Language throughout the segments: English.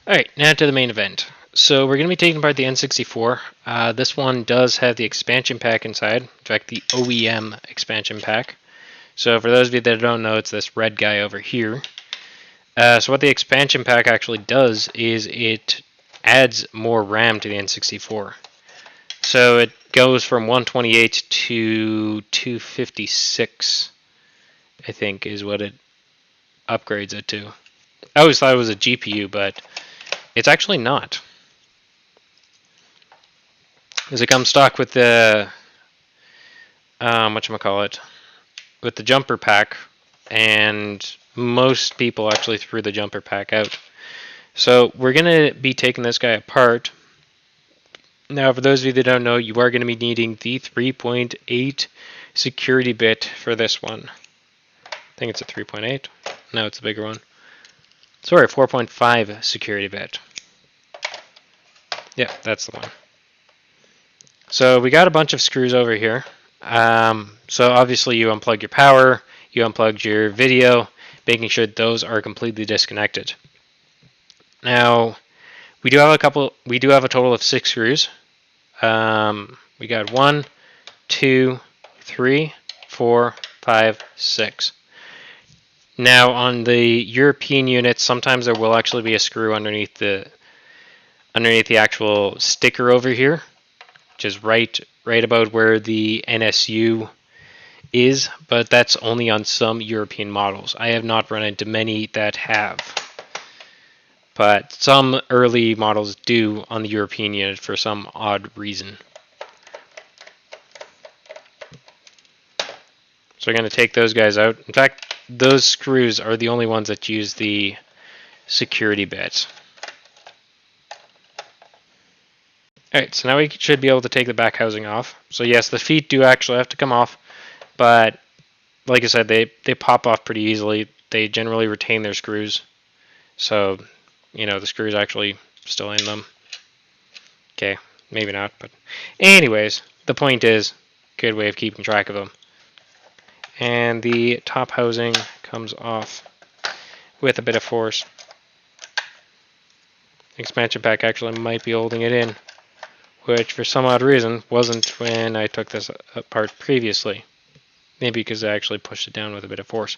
Alright, now to the main event. So we're going to be taking apart the N64. This one does have the expansion pack inside. In fact, the OEM expansion pack. So for those of you that don't know, it's this red guy over here. So what the expansion pack actually does is it adds more RAM to the N64. So it goes from 128 to 256, I think, is what it upgrades it to. I always thought it was a GPU, but it's actually not. As it comes stock with the whatchamacallit, with the jumper pack, and most people actually threw the jumper pack out. So we're going to be taking this guy apart. Now, for those of you that don't know, you are going to be needing the 3.8 security bit for this one. I think it's a 3.8. No, it's a bigger one. Sorry, 4.5 security bit. Yeah, that's the one. So we got a bunch of screws over here. So obviously you unplug your power, you unplug your video, making sure those are completely disconnected. Now, we do have a total of 6 screws. We got 1, 2, 3, 4, 5, 6. Now on the European units, sometimes there will actually be a screw underneath the actual sticker over here, which is right about where the NSU is, but that's only on some European models. I have not run into many that have, but some early models do on the European unit for some odd reason. So we're going to take those guys out. In fact, those screws are the only ones that use the security bit. Alright, so now we should be able to take the back housing off. So yes, the feet do actually have to come off, but like I said, they pop off pretty easily. They generally retain their screws. So, you know, the screws actually still in them. Okay, maybe not, but anyways, the point is, good way of keeping track of them. And the top housing comes off with a bit of force. Expansion pack actually might be holding it in, which for some odd reason wasn't when I took this apart previously. Maybe because I actually pushed it down with a bit of force.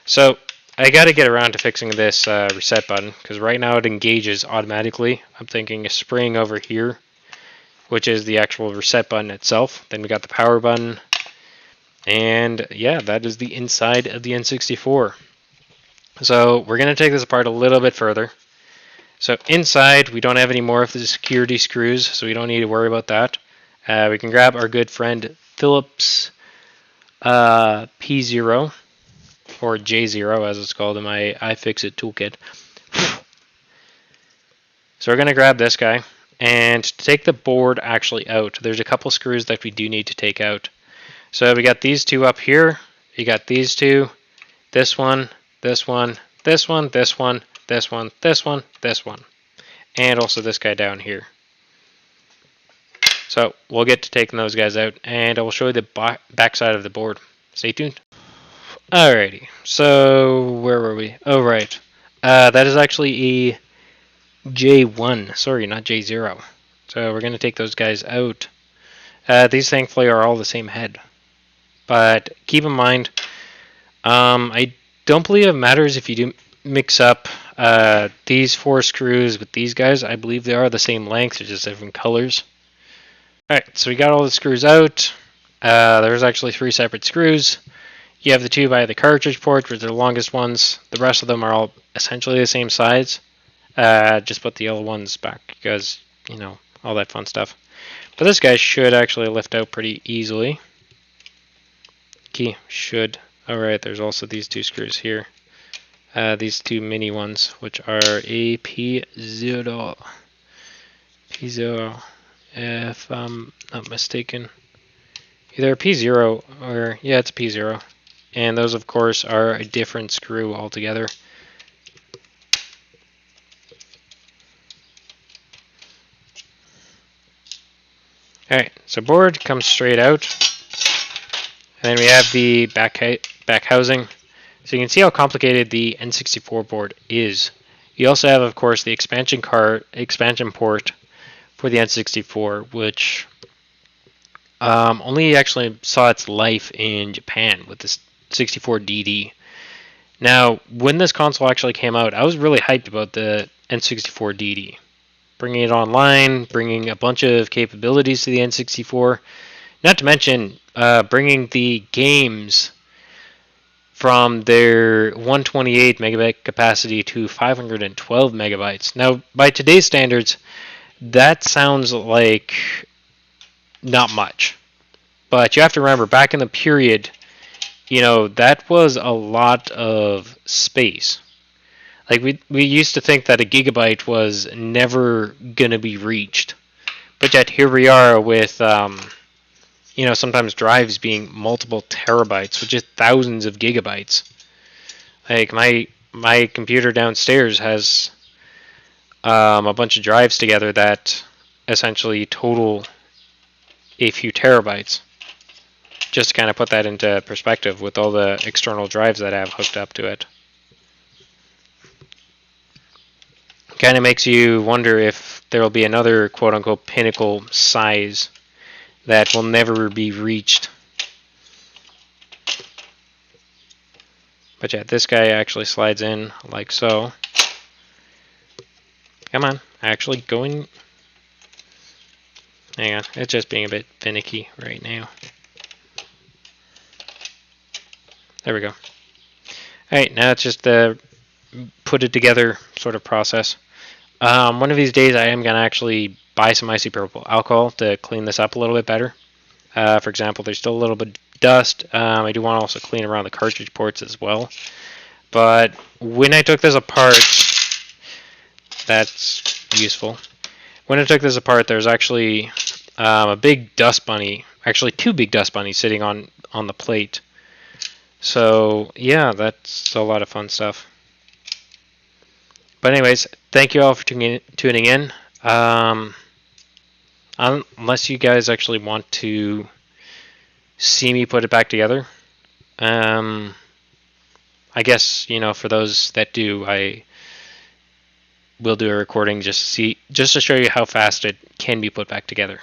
So I got to get around to fixing this reset button, because right now it engages automatically. I'm thinking a spring over here, which is the actual reset button itself. Then we got the power button. And yeah, that is the inside of the N64. So we're going to take this apart a little bit further. So inside, we don't have any more of the security screws, so we don't need to worry about that. We can grab our good friend Phillips P0, or J0 as it's called in my iFixit toolkit. So we're going to grab this guy, and to take the board actually out, there's a couple screws that we do need to take out. So we got these two up here, you got these two, this one, this one, this one, this one, this one, this one, this one, and also this guy down here. So we'll get to taking those guys out, and I will show you the back side of the board. Stay tuned. Alrighty, so where were we? Oh, right. That is actually a J1, sorry, not J0. So we're going to take those guys out. These thankfully are all the same head. But keep in mind, I don't believe it matters if you do mix up these 4 screws with these guys. I believe they are the same length, they're just different colors. Alright, so we got all the screws out. There's actually 3 separate screws. You have the 2 by the cartridge port, which are the longest ones. The rest of them are all essentially the same size. Just put the yellow ones back because, you know, all that fun stuff. But this guy should actually lift out pretty easily. Key should. Alright, there's also these 2 screws here. These 2 mini ones, which are a P0. P0, if I'm not mistaken. Either a P0 or, yeah, it's a P0. And those, of course, are a different screw altogether. Alright, so board comes straight out. And then we have the back housing. So you can see how complicated the N64 board is. You also have, of course, the expansion port for the N64, which only actually saw its life in Japan with this 64DD. Now, when this console actually came out, I was really hyped about the N64DD. Bringing it online, bringing a bunch of capabilities to the N64, not to mention bringing the games from their 128 megabyte capacity to 512 megabytes. Now, by today's standards, that sounds like not much. But you have to remember, back in the period, that was a lot of space. Like, we used to think that a gigabyte was never going to be reached. But yet here we are with, sometimes drives being multiple terabytes, which is thousands of gigabytes. Like, my computer downstairs has a bunch of drives together that essentially total a few terabytes. Just to kind of put that into perspective with all the external drives that I have hooked up to it. Kind of makes you wonder if there will be another quote-unquote pinnacle size that will never be reached. But yeah, this guy actually slides in like so. Come on, actually going. Hang on, it's just being a bit finicky right now. There we go. Alright, now it's just the put it together sort of process. One of these days I am going to actually buy some isopropyl alcohol to clean this up a little bit better. For example, there's still a little bit of dust. I do want to also clean around the cartridge ports as well. But when I took this apart, that's useful. When I took this apart, there's actually a big dust bunny, actually two big dust bunnies sitting on the plate. So yeah, that's a lot of fun stuff. But anyways, thank you all for tuning in. Unless you guys actually want to see me put it back together, I guess for those that do, I will do a recording just to show you how fast it can be put back together.